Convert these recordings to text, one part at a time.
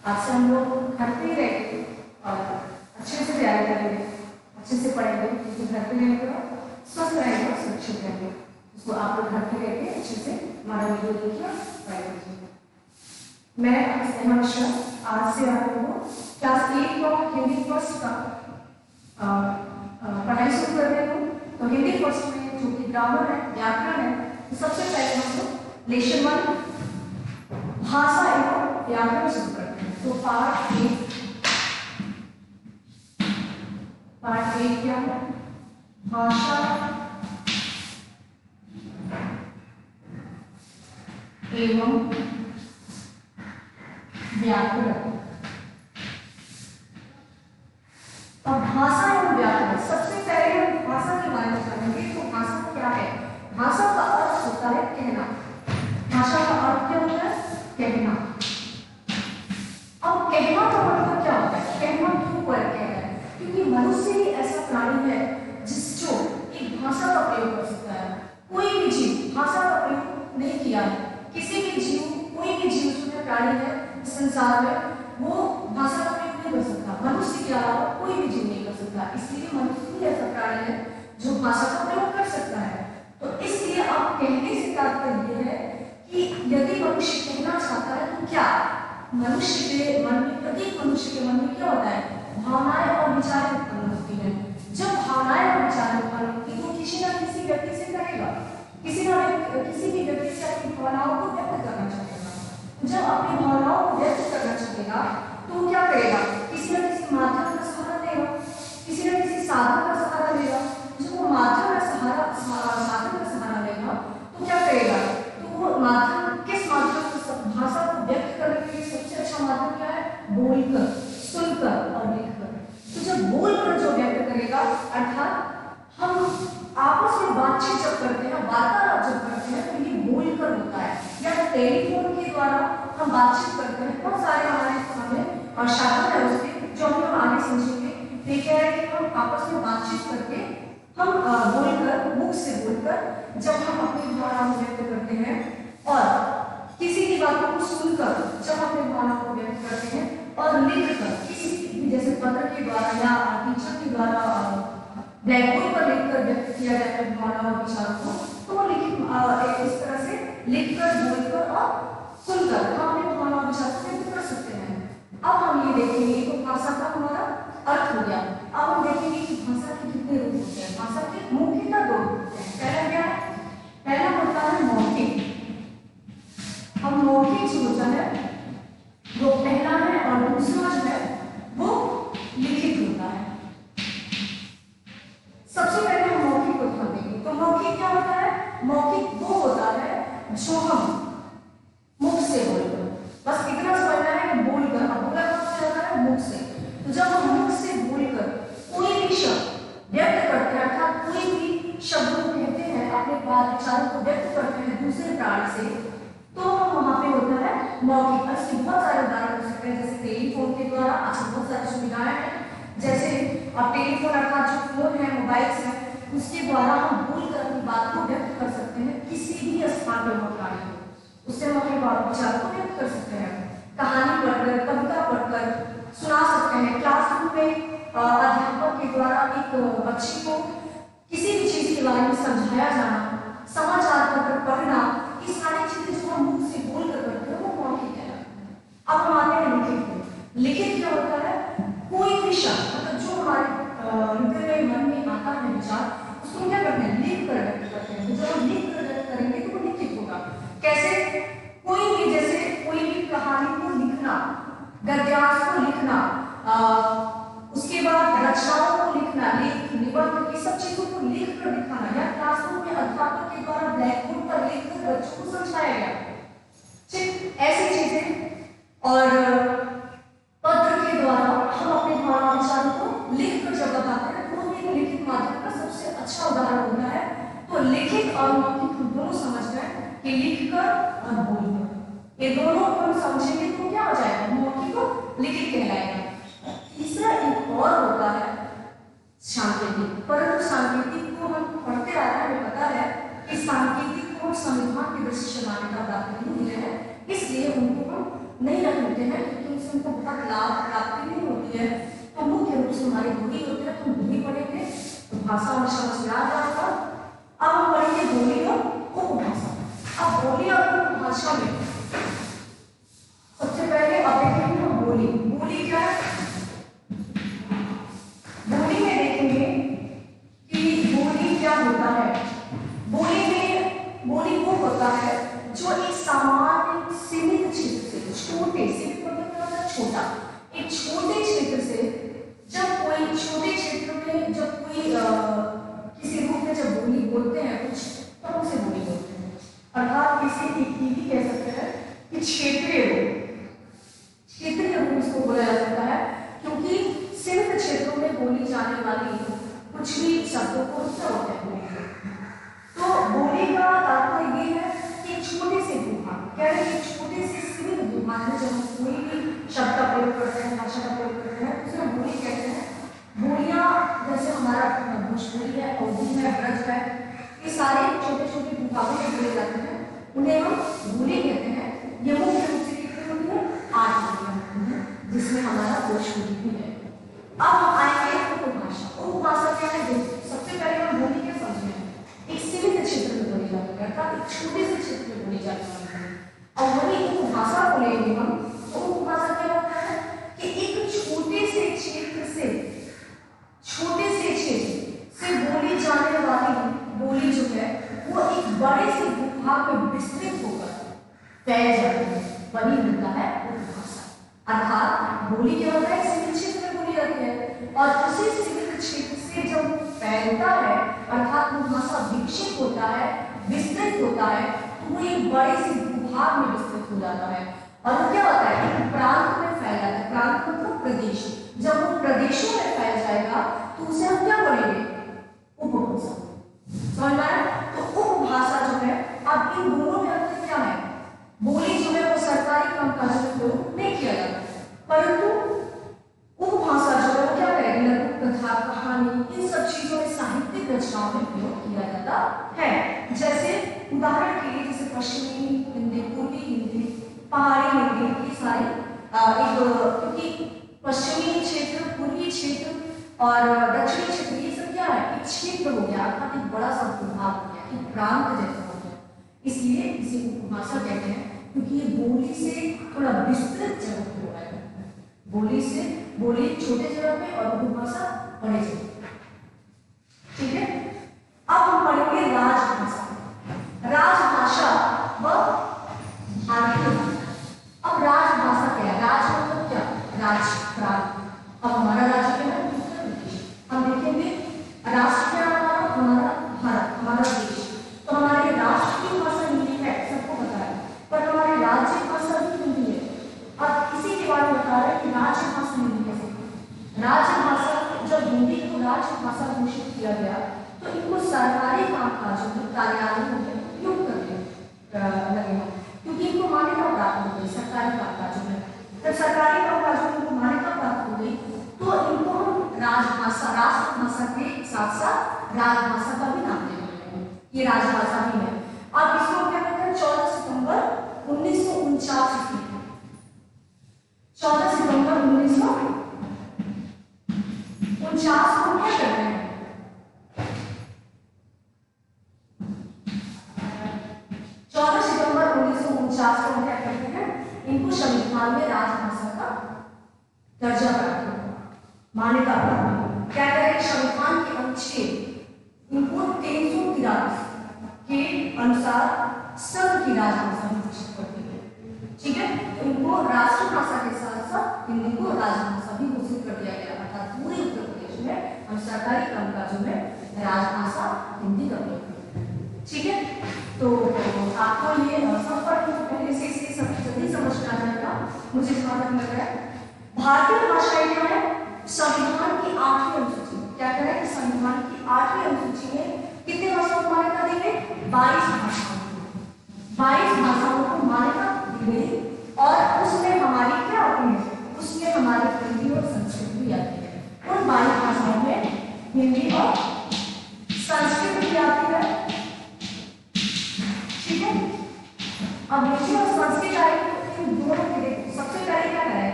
आज से हम लोग घर पे ही रहेंगे और अच्छे से तैयारी करेंगे, अच्छे से पढ़ेंगे, क्योंकि घर पे रहेंगे और स्वस्थ रहेंगे और सुरक्षित रहेंगे। इसको आप लोग घर पे रहकर अच्छे से हमारा वीडियो देखिए, पढ़ाई। मैं स्नेहा मिश्रा आज से आप लोगों को क्लास 8 का हिंदी फर्स्ट का पढ़ाई शुरू कर रही हूँ। तो हिंदी फर्स्ट में जो कि ग्रामर है, व्याकरण है, तो सबसे पहले हम लोग लेशन 1 भाषा एवं व्याकरण शुरू करते हैं। तो पार्ट 1 क्या है? भाषा एवं व्याकरण। और भाषा एवं व्याकरण, सबसे पहले हम भाषा के बारे में जानेंगे। तो भाषा क्या है? भाषा का अर्थ होता है कहना। भाषा का अर्थ क्या होता है? कहना। अब कहना का मतलब क्या होता है? कहना क्यों कहते हैं? क्योंकि मनुष्य ही ऐसा प्राणी है जो एक भाषा का प्रयोग कर सकता है। कोई भी जीव भाषा का प्रयोग नहीं किया है। किसी भी जीव, कोई भी जीव जो है प्राणी है संसार में, वो भाषा का प्रयोग नहीं कर सकता। मनुष्य के अलावा कोई भी जीव नहीं कर सकता। इसलिए मनुष्य ही ऐसा प्राणी है जो भाषा का प्रयोग कर सकता है। तो इसलिए आप कहने से तात्पर्य है कि यदि मनुष्य कहना चाहता है तो क्या मनुष्य के मन में, प्रत्येक मनुष्य के मन में क्या होता है? भावनाएं और विचार उत्पन्न होती हैं। जब भावनाएं और विचार उत्पन्न होती तो किसी न किसी व्यक्ति से करेगा, किसी भी व्यक्ति से अपनी भावनाओं को व्यक्त करना चाहेगा। जब अपनी भावनाओं को व्यक्त करना चाहेगा तो क्या करेगा? किसी न किसी माध्यम का सहारा लेगा, किसी न किसी साधन का सहारा लेगा। जब वो माध्यम का साधन का सहारा लेगा तो क्या करेगा? तो वो माध्यम, किस माध्यम से भाषा को व्यक्त करने के लिए सबसे अच्छा माध्यम क्या है? बोलकर, सुनकर और लिखकर। तो जब बोलकर जो व्यक्त करेगा, अर्थात हम आपस में बातचीत जब करते हैं, वार्तालाप जब करते हैं, तो ये बोलकर होता है। या टेलीफोन के द्वारा हम बातचीत करते हैं। बहुत सारे हमारे सामने और साधन है उसके, जो हम लोग आगे समझेंगे। देखिए है कि हम आपस में बातचीत करके, हम बोलकर, मुख से बोलकर जब हम अपनी भावनाओं को व्यक्त करते हैं, और किसी की बातों को सुनकर जब अपनी भावनाओं को व्यक्त करते हैं, और लिखकर किसी जैसे पत्र के द्वारा या टीचर के द्वारा ब्लैकबोर्ड पर लिखकर व्यक्त किया जाता है भावनाओं और विचारों को, तो वो लिखित इस तरह से लिखकर, बोलकर और सुनकर हम अपने भावनाओं और विचारों को व्यक्त कर सकते हैं। अब हम ये देखेंगे तो भाषा का हमारा अर्थ हो गया। अब हम देखेंगे कि भाषा के कितने रूप होते हैं। भाषा के मुख्यतः 2 रूप होते हैं। पहला क्या है? पहला होता है मौखिक। अब मौखिक जो होता है वो पहला है, और दूसरा जो है वो लिखित होता है। सबसे पहले हम मौखिक को ध्यान देंगे। तो मौखिक क्या होता है? मौखिक वो होता है जो हम मुख से बोलकर, बस इतना समझना है कि बोलकर, अब बोला कब से होता है? मुख से। तो जब हम मुख से बोलकर कोई भी शब्द व्यक्त करते हैं, अर्थात कोई भी शब्द को कहते हैं, अपने बात विचारों को व्यक्त करते हैं दूसरे प्राणी से, तो वहां पे होता है मौखिक। इसके बहुत सारे उदाहरण हो सकते हैं, जैसे टेलीफोन के द्वारा आज बहुत सारी सुविधाएं हैं। जैसे अब टेलीफोन अर्थात जो फोन है, मोबाइल है, उसके द्वारा हम बोलकर अपनी बात को व्यक्त कर सकते हैं। किसी भी स्थान पर हम खड़े हैं, उससे हम अपने बात विचारों को व्यक्त कर सकते हैं। कहानी पढ़कर, कविता पढ़कर सुना सकते हैं। क्लासरूम में अध्यापक के द्वारा एक बच्चे को किसी भी चीज के बारे में समझाया जाना, समाचार पत्र पढ़ना, ये सारी चीजें जो हम मुख से बोलकर करते हैं वो मौखिक है। अब हम आते हैं लिखित में। लिखित क्या होता है? कोई भी शब्द, मतलब जो हमारे हृदय में, मन में आता है विचार, उसको हम क्या करते हैं? लिख कर व्यक्त करते हैं। तो जब हम लिख कर व्यक्त करेंगे तो वो लिखित होगा। कैसे? कोई भी, जैसे कोई भी कहानी को लिखना, गद्यांश को लिखना, उसके बाद रचनाओं को लिखना, लेख निबंध, ये सब चीजों को लिख कर दिखाना, या क्लासरूम में अध्यापक के द्वारा ब्लैकबोर्ड पर लिखकर बच्चों को समझाया गया। ठीक ऐसी चीजें। और पत्र के द्वारा हम अपने भावना विचारों को लिखकर जब बताते हैं, तो भी लिखित माध्यम का सबसे अच्छा उदाहरण होता है। तो लिखित और मौखिक दोनों समझ गए कि लिखकर और बोलकर, ये दोनों हम समझेंगे तो क्या हो जाएगा? मौखिक और लिखित कहलाएगा। तीसरा एक और होता है सांकेतिक। परंतु सांकेतिक को हम पढ़ते आ रहे हैं, हमें पता है कि सांकेतिक को संविधान की दृष्टि से मान्यता प्राप्त नहीं है, इसलिए उनको हम नहीं रख लेते हैं, क्योंकि से उनको बहुत लाभ प्राप्ति नहीं होती है, तो मुख्य रूप से हमारी बोली होती है, तो हम बोली पढ़ेंगे तो भाषा हमें समझ में आ जाएगा। अब हम पढ़ेंगे बोली और उपभाषा। अब बोली और उपभाषा में सबसे पहले अब देखेंगे हम बोली। बोली क्या है? बोली में देखेंगे कि बोली क्या होता है। बोली वो होता है जो एक सामान्य सीमित क्षेत्र से, छोटे सीमित मतलब क्या होता है? छोटा। एक छोटे क्षेत्र से जब कोई छोटे क्षेत्र में जब कोई किसी रूप में जब बोली बोलते हैं कुछ, तो उसे बोली बोलते हैं। अर्थात किसी ये भी कह सकते हैं कि क्षेत्रीय रूप इसको बोला जा सकता है, क्योंकि सीमित क्षेत्रों में बोली जाने वाली कुछ भी शब्दों को क्या होता है बोली। तो बोली का तात्पर्य ये है कि छोटे से भूभाग, क्या है? छोटे से सीमित भूभाग में जब हम कोई भी शब्द का प्रयोग करते हैं, भाषा का प्रयोग करते हैं, उसे हम बोली कहते हैं। बोलियां जैसे हमारा भोजपुरी है, अवधी है, ब्रज है, ये सारे छोटे छोटे भूभागों में बोले जाते हैं, उन्हें हम बोली कहते हैं। ये मुख्य रूप से कितनी होती है? 8 बोलियां होती हैं, जिसमें हमारा भोजपुरी भी है। अब हम आएंगे उपभाषा। उपभाषा क्या है? सबसे पहले हम बोली क्या समझे? एक सीमित क्षेत्र में बोली जाती है, अर्थात एक छोटे से क्षेत्र में बोली जाती है। और वही उपभाषा को लेंगे हम, तो उपभाषा क्या होता है कि एक छोटे से क्षेत्र से बोली जाने वाली बोली जो है वो एक बड़े से भूभाग में विस्तृत होकर फैल जाती है, वही मिलता है उपभाषा। अर्थात बोली क्या होता है? सीमित क्षेत्र में बोली जाती है, और उसी सीमित क्षेत्र से जब फैलता है, अर्थात वो भाषा विकसित होता है, विस्तृत होता है, तो वो एक बड़े से भूभाग में विस्तृत हो जाता है। और वो क्या होता है? एक प्रांत में फैल जाता है। प्रांत मतलब प्रदेश। जब वो प्रदेशों में फैल जाएगा तो उसे हम क्या बोलेंगे? उपभाषा। समझ में आया? तो उपभाषा जो है, अब इन दोनों में अंतर क्या है? बोली जो है वो सरकारी कामकाजों में प्रयोग नहीं किया जाता, परंतु उपभाषा जो है वो क्या करेगी? लघु कथा, कहानी, इन सब चीजों में साहित्यिक रचनाओं में प्रयोग किया जाता है। जैसे उदाहरण के लिए जैसे पश्चिमी हिंदी, पूर्वी हिंदी, पहाड़ी हिंदी, ये सारी क्योंकि पश्चिमी क्षेत्र, पूर्वी क्षेत्र और दक्षिणी क्षेत्र ये सब क्या है? एक क्षेत्र हो गया, अर्थात एक बड़ा सा भूभाग हो गया, एक प्रांत जैसा हो गया, इसलिए इसे उपभाषा कहते हैं, क्योंकि ये बोली से थोड़ा विस्तृत जगह पे हुआ है। बोली छोटे जगह पे और उपभाषा बड़े जगह। ठीक है, अब हम पढ़ेंगे राजभाषा। राजभाषा व आर्थिक। अब राजभाषा क्या है? राज मतलब क्या? राज्य, प्रांत। अब हमारा राज्य क्या है? उत्तर प्रदेश। हम देखेंगे राष्ट्र क्या है हमारा? भारत, हमारा देश। तो हमारे राष्ट्र की भाषा हिंदी है, सबको पता है, पर हमारे राज्य भाषा भी हिंदी है। अब इसी के बारे में बता रहे हैं कि राज्य भाषा हिंदी कैसे? राज्य भाषा जब हिंदी को राज्य भाषा घोषित किया गया, तो इनको सरकारी कामकाजों में, कार्यालयों में उपयोग करने लगे हैं, क्योंकि इनको मान्यता प्राप्त हो गई सरकारी कामकाजों में। जब सरकारी कामकाजों में इनको मान्यता प्राप्त हो गई, तो इनको हम राजभाषा, राष्ट्रभाषा के साथ साथ राजभाषा का भी नाम दे रहे हैं। ये राजभाषा भी है। अब इसको क्या कहते हैं? 14 सितंबर 1949 ईस्वी, 14 सितंबर 1949 को क्या करते हैं? 14 सितंबर 1949 को क्या करते हैं? इनको संविधान में राजभाषा का दर्जा प्राप्त हुआ, मान्यता प्राप्त हुई। क्या करें? संविधान के अनुच्छेद इनको 343 के अनुसार सब की राजभाषा घोषित करती है। ठीक है, इनको राष्ट्रभाषा के साथ साथ हिंदी को राजभाषा भी घोषित कर दिया गया, अर्थात पूरे उत्तर प्रदेश में हम सरकारी कामकाजों में राजभाषा हिंदी का प्रयोग करते हैं। ठीक है, तो आपको ये संपर्क पहले से सब जल्दी समझ में आ जाएगा, मुझे जहां तक लग रहा है। भारतीय भाषाएं क्या है? संविधान की 8वीं अनुसूची। क्या कह रहा है कि संविधान की 8वीं अनुसूची में कितने भाषाओं को मान्यता दी गई? 22 भाषाओं को मान्यता दी गई, और उसमें हमारी क्या आती है? उसमें हमारी हिंदी और संस्कृत भी आती है। उन 22 भाषाओं में हिंदी और संस्कृत भी आती है। ठीक है, अब हिंदी और संस्कृत आएगी, इन दोनों के लिए सबसे पहले क्या करें?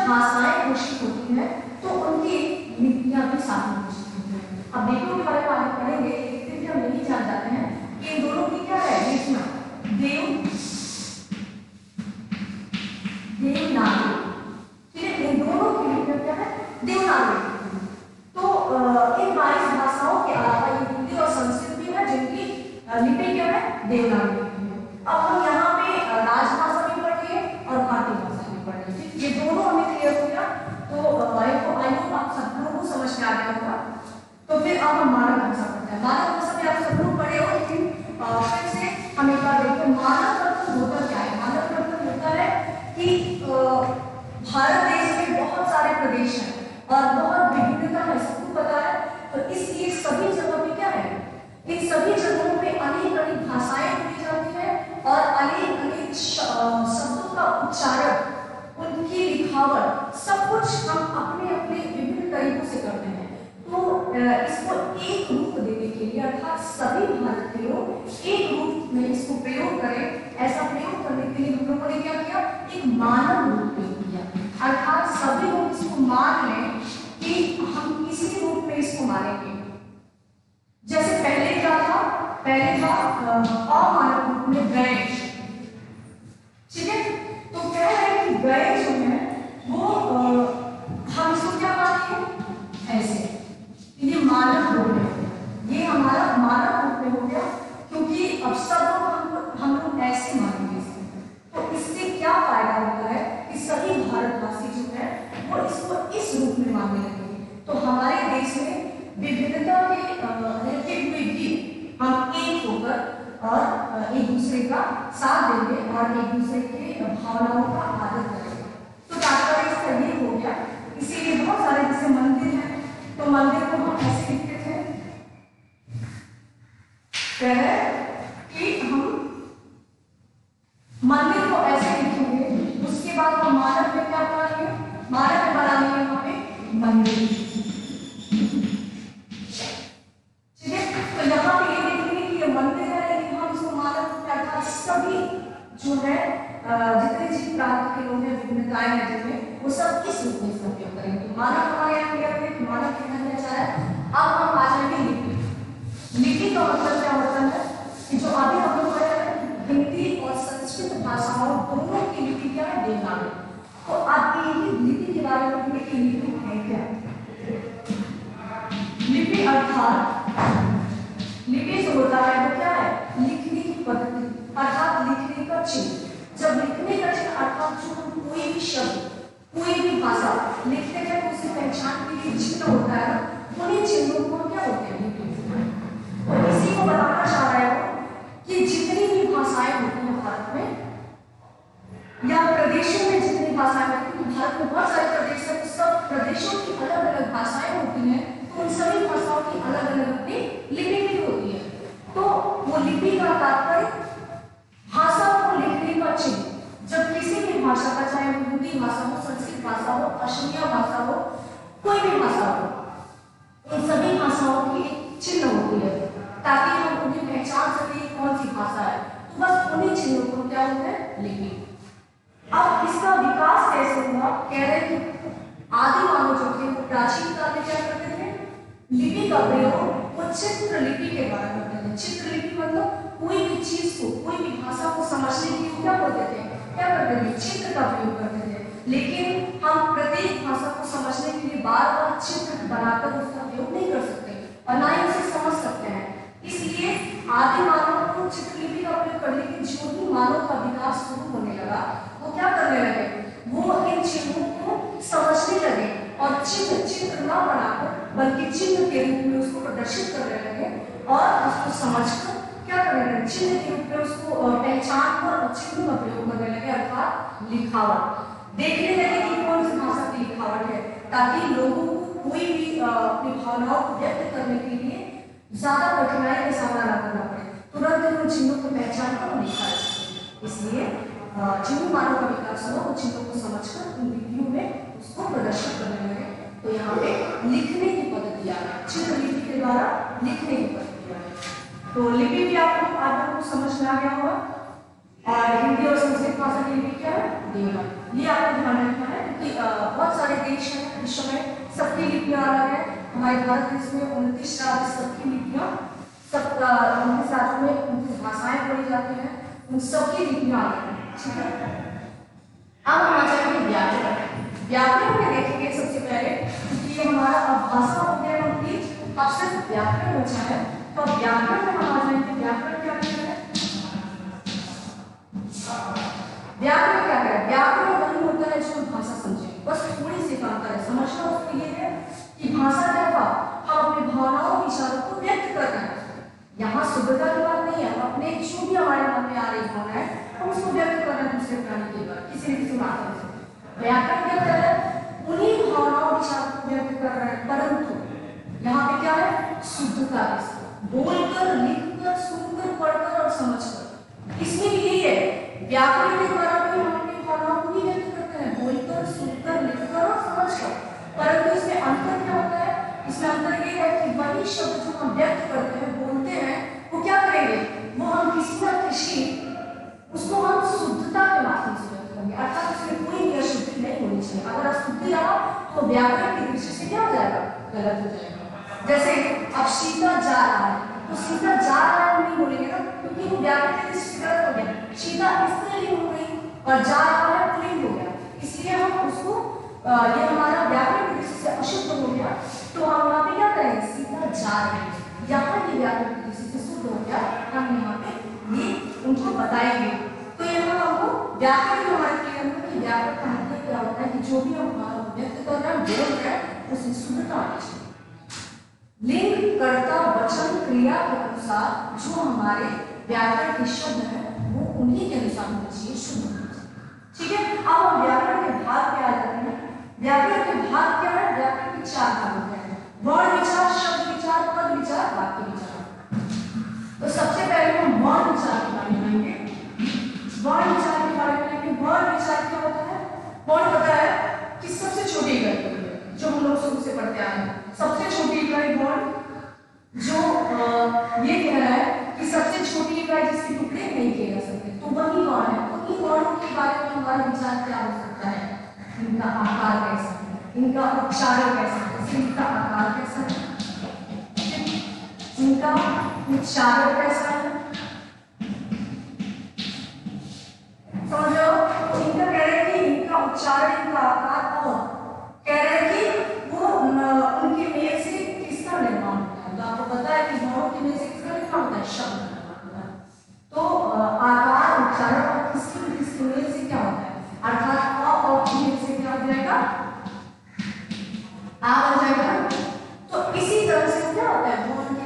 भाषाएं घोषित होती हैं तो उनकी लिपियां भी साथ में घोषित होती हैं। अब लिपियों के बारे में आगे पढ़ेंगे, लेकिन हम यही जान जाते हैं कि इन दोनों की क्या है लिखना, देवनागरी, ठीक है, इन दोनों की लिपियां क्या है देवनागरी। तो इन 22 भाषाओं के अलावा ये हिंदी और संस्कृत भी है जिनकी लिपि क्या है देवनागरी। अब हम यहाँ पे राजभाषा भी पढ़ लिए और भारतीय भाषा भी पढ़ ली, ठीक, ये दोनों हमें क्लियर हो गया। तो आई होप आप सब लोगों को समझ में आ गया होगा। तो फिर अब हम मानव भाषा पढ़ते हैं। मानव भाषा भी आप सब लोग पढ़े हो, लेकिन फिर से हम एक बार देखते हैं मानव तत्व होता क्या है। मानव तत्व होता है कि भारत देश में बहुत सारे प्रदेश हैं और बहुत विभिन्नता है, सबको पता है। तो इसलिए सभी जगह पे क्या है, इन सभी जगहों पे अनेक अनेक भाषाएं बोली जाती है और अनेक अनेक शब्दों का उच्चारण, उनकी लिखावट, सब कुछ हम अपने अपने विभिन्न तरीकों से करते हैं। तो इसको एक रूप देने के लिए अर्थात सभी भारतीयों एक रूप में इसको प्रयोग करें, ऐसा प्रयोग करने के लिए हम लोगों ने क्या किया, एक मानव रूप प्रयोग किया। अर्थात सभी लोग इसको मान लें कि हम किसी रूप में इसको मानेंगे। जैसे पहले क्या था, पहले था अमानव रूप में गणेश, ठीक है। तो कह रहे हैं कि गणेश जो है वो हम इसको क्या मानेंगे ऐसे, ये मानव रूप में, ये हमारा मानव रूप में हो गया, क्योंकि अब सब लोग हम लोग ऐसे मानेंगे इसे। तो इससे क्या फायदा होता है कि सभी भारतवासी जो है वो इसको इस रूप में मानने लगेंगे। तो हमारे देश में विभिन्नता के रहते हुए भी हम एक होकर और एक दूसरे का साथ देंगे और एक दूसरे के भावनाओं का आदर करेंगे। तो तात्पर्य इसका ये हो गया। इसीलिए बहुत सारे जैसे मंदिर हैं, तो मंदिर को हम ऐसे लिखते थे पहले कि हम मंदिर को ऐसे लिखेंगे, उसके बाद हम मानव में क्या बनाएंगे, मानव में बनाएंगे वहां पे मंदिर, ठीक है। तो यहाँ पे ये देखेंगे कि ये मंदिर है, लेकिन हम इसको मानव में अर्थात सभी जो है जितने जीव प्रांत के लोग हैं, विभिन्नताएं हैं जिनमें, वो सब इस रूप में इसका उपयोग करेंगे। तो मानव हमारे यहाँ क्लियर है कि मानव कितना दिया जा रहा है। अब हम आ जाएंगे लिपि। लिपि का मतलब क्या होता है कि जो अभी हम लोग पढ़े हैं हिंदी और संस्कृत भाषाओं दोनों की लिपि क्या है देवनागरी। तो आप ये लिपि के बारे में पढ़ेंगे कि लिपि है क्या। लिपि अर्थात लिपि जो होता है वो क्या है, लिखने की पद्धति अर्थात लिखने का चिन्ह। जब लिखने का चिन्ह अर्थात जो हम कोई भी शब्द, कोई भी भाषा लिखते हैं तो उसकी पहचान के लिए चिन्ह होता है, उन्हीं चिन्हों को क्या होते हैं लिपि। तो इसी को बताना चाह रहे हो कि जितनी भी भाषाएं होती हैं भारत में या प्रदेशों में जितनी भाषाएं होती हैं, भारत में बहुत सारे प्रदेश हैं, तो सब प्रदेशों की अलग अलग भाषाएं होती हैं, तो उन सभी भाषाओं की अलग अलग अपनी लिपि भी होती है। तो वो लिपि का तात्पर्य भाषा को लिखने का चिन्ह। जब किसी भी भाषा का, चाहे वो हिंदी भाषा हो, संस्कृत भाषा हो, असमिया भाषा हो, कोई भी भाषा हो, इन सभी भाषाओं की एक चिन्ह होती है ताकि हम उन्हें पहचान सकें कौन सी भाषा है। तो बस उन्हीं चिन्हों को क्या होता है लिपि। अब इसका विकास कैसे हुआ, कह रहे हैं कि आदि मानव जो थे वो प्राचीन काल में क्या करते थे, लिपि का प्रयोग वो चित्र लिपि के द्वारा करते थे। चित्र लिपि मतलब कोई भी चीज को, कोई भी भाषा को समझने के लिए क्या करते थे, क्या करते थे, चित्र का प्रयोग करते थे। लेकिन हम प्रत्येक भाषा को समझने के लिए बार बार चित्र बनाकर उसका प्रयोग नहीं कर सकते और ना ही उसे समझ सकते हैं। इसलिए आदि मानव को चित्रलिपि का प्रयोग करने के जो भी मानव का विकास शुरू होने लगा, वो क्या करने लगे, वो इन चिन्हों को समझने लगे और चित्र न बनाकर बल्कि चिन्ह के रूप में उसको प्रदर्शित करने लगे और उसको समझकर क्या करने लगे, चिन्ह के रूप में उसको पहचान कर चिन्ह का प्रयोग करने लगे अर्थात लिखावट। देखने लगे कि कौन सी भाषा की लिखावट है, ताकि लोगों को कोई भी अपनी भावनाओं को व्यक्त करने के लिए ज्यादा कठिनाई का सामना न करना पड़े, तुरंत उन चिन्हों को पहचान कर लिखा है। इसलिए चिन्ह मानव का विकास हुआ, उन चिन्हों को समझकर उन लिपियों में उसको प्रदर्शित करने लगे। तो यहाँ पे लिखने की पद्धति आ गई, चित्र लिपि के द्वारा लिखने की पद्धति आ गई। तो लिपि भी आपको समझ में आ गया होगा। और हिंदी और संस्कृत भाषा की लिपि क्या है, देवनागरी। ये आपको ध्यान रखना है। कि बहुत सारे देश हैं विश्व में, सबकी लिपियां अलग है। हमारे भारत देश में 29 राज्य, सबकी लिपियां, सब 29 राज्यों में 29 भाषाएं बोली जाती हैं, उन सबकी लिपियां अलग हैं, ठीक है। अब हम आ जाएंगे व्याकरण। व्याकरण में देखेंगे सबसे पहले, क्योंकि ये हमारा भाषा हो गया कंप्लीट, अब सिर्फ व्याकरण बचा है, तो व्याकरण में हम आ जाएंगे। व्याकरण क्या है? व्याकरण क्या है? व्याकरण वही होता है जो भाषा समझे, बस थोड़ी सी अंतर है। समझना उसको ये है कि भाषा क्या था, हम अपनी भावनाओं विचारों को व्यक्त कर रहे हैं। यहाँ शुद्धता की बात नहीं है, अपने जो भी हमारे मन में आ रही भावना है हम उसको व्यक्त कर रहे हैं दूसरे प्राणी के द्वारा, किसी न किसी माध्यम से। व्याकरण क्या कर रहा है? उन्हीं भावनाओं विचारों को व्यक्त कर रहे हैं, परंतु यहाँ पे क्या है? शुद्धता, बोलकर, लिखकर, सुनकर, पढ़कर और समझकर। इसमें भी यही है, व्याकरण के द्वारा भी हम अपनी भावनाओं को ही व्यक्त करते हैं, बोलकर, सुनकर, लिखकर और समझकर। परंतु इसमें अंतर क्या होता है? इसमें अंतर ये है कि वही शब्द जो हम व्यक्त करते हैं, बोलते हैं, वो क्या करेंगे? वो हम किसी न किसी उसको हम शुद्धता के माध्यम से व्यक्त करेंगे, अर्थात उसमें कोई भी अशुद्धि नहीं होनी चाहिए। अगर अशुद्धि रहा तो व्याकरण की दृष्टि से क्या हो जाएगा? गलत हो जाएगा। जैसे अब सीता जा रहा है, तो सीता जा रहा है नहीं बोलेंगे ना, क्योंकि वो व्याकरण की दृष्टि से गलत हो गया। सीता स्त्रीलिंग हो गई और जा रहा है पुल्लिंग हो गया, इसलिए हम उसको ये हमारा व्याकरण की दृष्टि से अशुद्ध हो गया, तो हम यहाँ पे क्या करेंगे? सीता जा रही है, यहाँ ये व्याकरण की दृष्टि से शुद्ध हो गया, हम यहाँ पे ये उनको बताएंगे। तो यहाँ हमको व्याकरण में हमारे क्लियर हो कि व्याकरण का मतलब क्या होता है कि जो भी हम हमारा व्यक्त कर रहे हैं, बोल रहे हैं, उसमें शुद्धता आनी चाहिए। लिंग, कर्ता, वचन, क्रिया के अनुसार जो हमारे व्याकरण के शब्द हैं वो उन्हीं के अनुसार होना चाहिए, शुद्ध होना चाहिए, ठीक है। अब हम व्याकरण के भाग पे आ जाते हैं। व्याकरण के भाग क्या है? व्याकरण के 4 भाग होते हैं, वर्ण विचार, शब्द विचार, पद विचार, वाक्य विचार। तो सबसे पहले हम वर्ण विचार के बारे में जानेंगे। वर्ण विचार के बारे में जानेंगे। वर्ण विचार क्या होता है? वर्ण पता है कि सबसे छोटी इकाई जो हम लोग शुरू से पढ़ते आ रहे हैं, सबसे छोटी इकाई वर्ण, जो ये कह रहा है कि सबसे छोटी इकाई जिसके टुकड़े नहीं किए जा सकते, तो वही वर्ण है। तो इन वर्णों के बारे में हमारा विचार क्या हो सकता है? इनका आकार कैसा है, इनका उच्चारण कैसा है, इनका आकार कैसा है, इनका उच्चारण कैसा है, समझो। इनका कह रहे हैं कि इनका उच्चारण, इनका आकार, और कह रहे हैं कि वो उनके मेल से किसका निर्माण होता है। तो आपको पता है कि वर्णों के मेल से किसका निर्माण होता है? शब्द निर्माण होता है। तो आकार, उच्चारण और किसके मेल से क्या होता है? अर्थात अ और मेल से क्या हो जाएगा? आ बन जाएगा। तो इसी तरह से क्या होता है? वर्ण के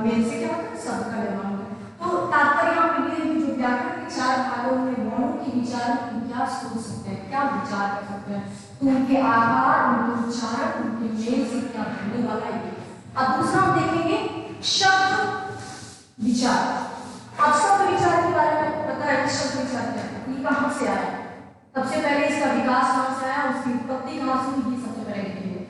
मेल से क्या होता है? शब्द का निर्माण होता है। तो तात्पर्य यहाँ पे ये है कि जो व्याकरण के 4 भागों में वर्णों के विचार क्या सोच सकते हैं, क्या विचार कर सकते हैं, तो उनके आकार, उनके उच्चारण, उनके मेल से क्या बनने वाला है। अब दूसरा हम देखेंगे शब्द विचार। अब शब्द विचार के बारे में आपको पता है कि शब्द विचार क्या है, ये कहाँ से आया? सबसे पहले इसका विकास कहाँ से आया, उसकी उत्पत्ति कहाँ से हुई, ये सबसे पहले देखेंगे।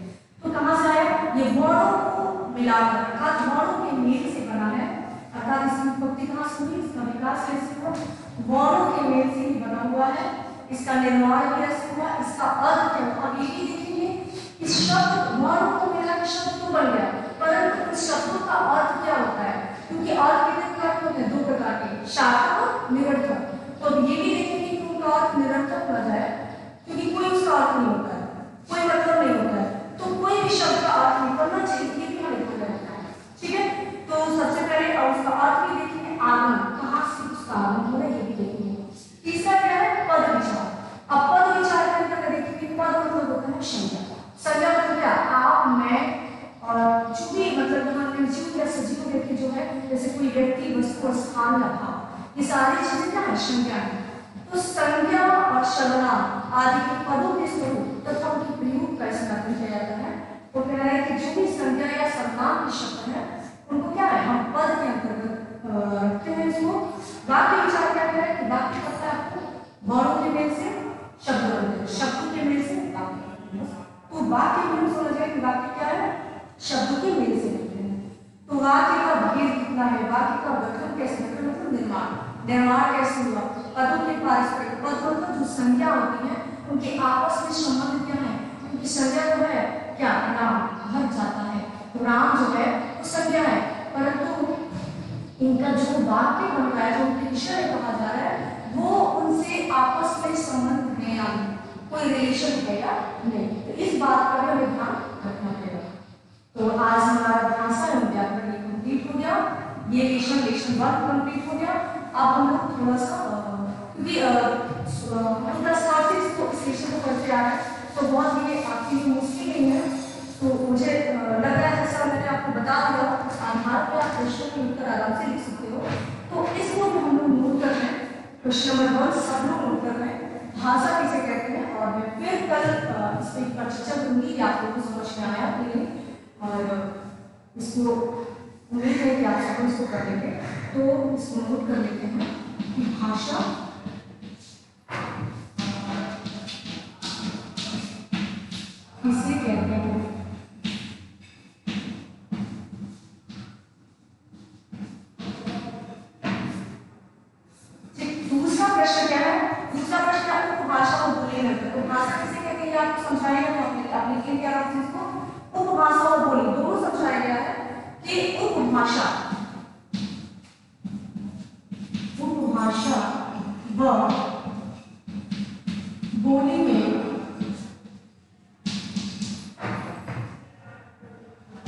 तो कहाँ से आया? ये वर्णों को मिलाकर, अर्थात वर्णों के मेल से बना है, अर्थात इसकी उत्पत्ति कहाँ से हुई, इसका विकास कैसे हुआ? वर्णों के मेल से ही बना हुआ है। इसका निर्माण कैसे हुआ, इसका अर्थ क्या हुआ, अब ये भी देखेंगे। इस शब्द वर्ण को मिला के शब्द तो बन गया, परंतु इस शब्दों का अर्थ क्या होता है? क्योंकि अर्थ कितने प्रकार के होते हैं? 2 प्रकार के, सार्थक और निरर्थक। तो अब ये भी देखेंगे कि उनका अर्थ निरर्थक हो जाए, क्योंकि कोई उसका अर्थ नहीं होता है, कोई मतलब नहीं होता है। तो कोई भी शब्द का अर्थ निकलना चाहिए, ये भी हमें देखना है, ठीक है। तो सबसे पहले और उसका अर्थ भी देखेंगे, आगमन कहाँ से उसका आगमन हो रहा है, ये भी देखेंगे। तीसरा क्या है? पद विचार। अब पद विचार के अंदर देखेंगे, पद मतलब होता है संज्ञा। संज्ञा मतलब क्या? आप, मैं और जो भी मतलब यहाँ निर्जीव या सजीव व्यक्ति जो है, जैसे कोई व्यक्ति, वस्तु और स्थान या भाव, ये सारी चीजें क्या है? संज्ञा है। तो संज्ञा और सर्वनाम आदि के पदों के स्वरूप तथा उनके प्रयोग का इसका किया जाता है। वो कह रहा है कि जो भी संज्ञा या सर्वनाम के शब्द है उनको क्या है? हम पद के अंतर्गत रखते हैं इसको। वाक्य विचार क्या कह रहा है कि वाक्य पता है आपको, वर्णों के मेल से शब्द बनते हैं, शब्दों के मेल से वाक्य। तो वाक्य में समझ गए कि वाक्य क्या है? शब्दों के मेल से बनते हैं। तो वाक्य का भेद कितना है, वाक्य का गठन कैसे, गठन मतलब निर्माण, निर्माण कैसे हुआ, पदों के पारस्परिक, पद मतलब जो संज्ञा होती है उनके आपस में संबंध क्या है, उनकी संज्ञा जो है क्या, नाम हट जाता है, तो राम जो है वो संज्ञा है, परंतु इनका जो वाक्य बन रहा है, जो उनके विषय कहा जा रहा है, वो उनसे आपस में संबंध है या नहीं, कोई रिलेशन है या नहीं, तो इस बात का भी हमें ध्यान रखना पड़ेगा। तो आज हमारा भाषा एवं व्याकरण कंप्लीट हो गया, ये लेशन 1 कंप्लीट हो गया। अब हम लोग थोड़ा सा क्योंकि हम 10 साल से इसको इस लेशन को करते आ रहे हैं, तो बहुत ये आपके लिए मुश्किल नहीं है, तो मुझे लग रहा है जैसा मैंने आपको बता दिया, आधार पे आप क्वेश्चन के उत्तर आराम से लिख सकते हो। तो इसको भी हम लोग नोट कर रहे हैं, क्वेश्चन नंबर 1 सब लोग नोट कर रहे हैं, भाषा किसे कहते हैं, और मैं फिर कल इस पर चर्चा करूंगी कि आप लोगों को समझ में आया कि नहीं, और इसको उम्मीद है कि आप सब इसको कर लेंगे। तो इसको नोट कर लेते हैं कि भाषा किसे कहते हैं। दूसरा प्रश्न क्या है, दूसरा प्रश्न आपको भाषा को बोली में, तो भाषा किसे कहते हैं आपको समझाया गया, आप लिखेंगे क्या आप इसको उपभाषा और बोली दोनों समझाया गया है कि उपभाषा व बोली में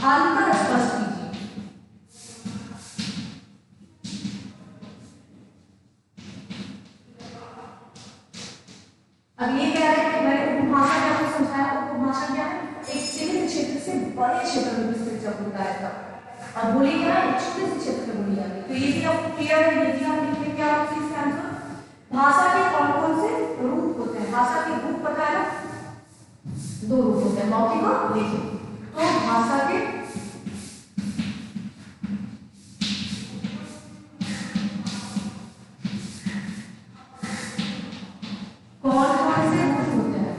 अंतर स्पष्ट कीजिए। अब ये कह रहे हैं कि मैंने उपभाषा क्या आपको समझाया, उपभाषा क्या है, एक सीमित क्षेत्र से बड़े क्षेत्र में विस्तृत जब होता है तब, और बोली क्या है, एक छोटे से क्षेत्र में बोली जाती है। तो ये भी आपको क्लियर है, ये भी आप लिखेंगे क्या आप इसका आंसर। भाषा के कौन कौन से रूप होते हैं, भाषा के रूप पता है ना, 2 रूप होते हैं, मौखिक और लिखित। तो भाषा के कौन कौन से रूप होते हैं,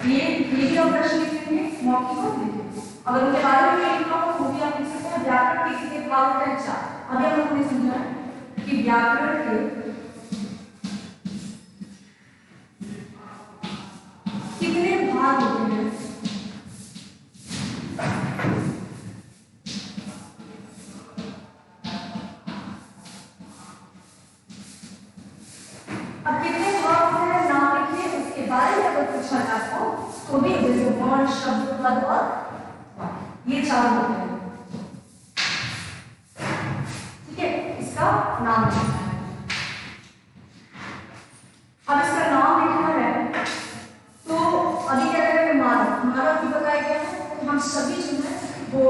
ये भी आप प्रश्न लिखेंगे, मौखिक और लिखित। अगर उनके बारे में लिखना हो तो भी आप लिख सकते हैं। व्याकरण के कितने भाग होते हैं, 4। अभी हम लोगों ने समझा कि व्याकरण के कितने भाग होते हैं, अब कितने भाग होते हैं नाम लिखिए, उसके बारे में अगर पूछा जाए आपको तो भी जैसे वर्ण, शब्द, पद और ये 4 होते हैं, ठीक है, इसका नाम लिखना है। अब इसका नाम लिखना है तो अभी क्या करेंगे, मानव, मानव भी बताया गया है कि हम सभी जो है वो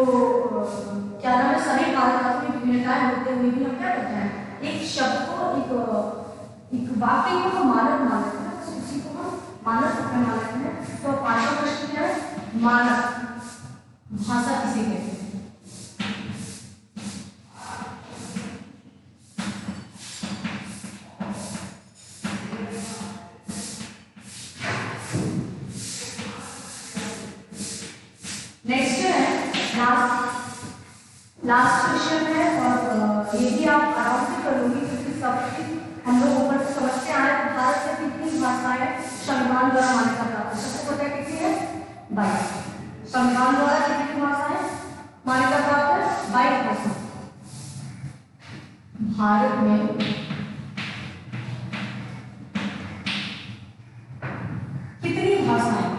क्या नाम है, सभी मानव में विभिन्नताएं होते हुए भी हम क्या करते हैं, एक शब्द को एक वाक्य को हम मानव मान लेते हैं, तो उसी को हम मानव मान लेते हैं। तो 5वां प्रश्न क्या है, मानव भाषा किसे कहते हैं। नेक्स्ट है लास्ट क्वेश्चन है, और ये भी आप आराम से करोगे क्योंकि सब हम लोग ऊपर से समझते आ रहे हैं। भारत में कितनी भाषाएं संविधान द्वारा मान्यता प्राप्त है, सबको पता है कितनी है, 22। संविधान द्वारा कितनी भाषाएं मान्यता प्राप्त है, 22 भाषा। भारत में कितनी भाषाएं,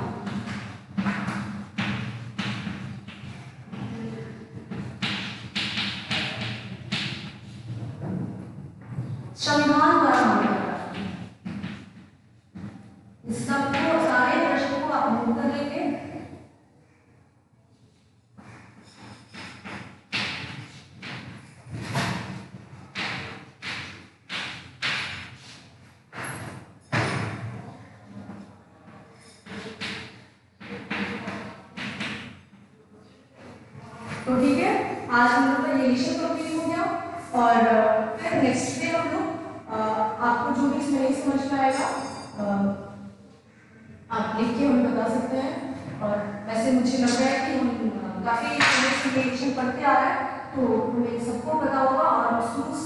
संविधान द्वारा मान्यता। इस सबको सारे प्रश्नों को आप नोट कर लेंगे। तो ठीक है, आज हम लोग का ये लेक्चर कंप्लीट हो गया, और फिर नेक्स्ट डे हम लोग आपको जो भी इसमें नहीं समझ में आएगा आप लिख के हमें बता सकते हैं। और वैसे मुझे लग रहा है कि हम काफ़ी लेक्चर पढ़ते आ रहे हैं, तो हमें सबको पता होगा। और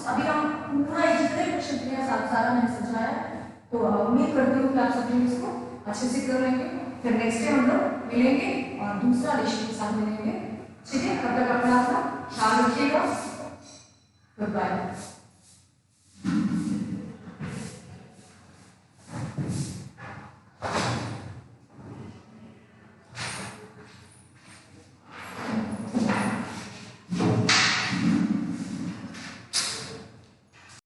अभी हम पूरा जितने क्वेश्चन थे सारा मैंने समझाया, तो उम्मीद करती हूँ कि आप सभी इसको अच्छे से कर लेंगे। फिर नेक्स्ट डे हम लोग मिलेंगे और दूसरा लेशन के साथ मिलेंगे। ठीक है, तब तक अपना ख्याल रखिएगा। Good bye.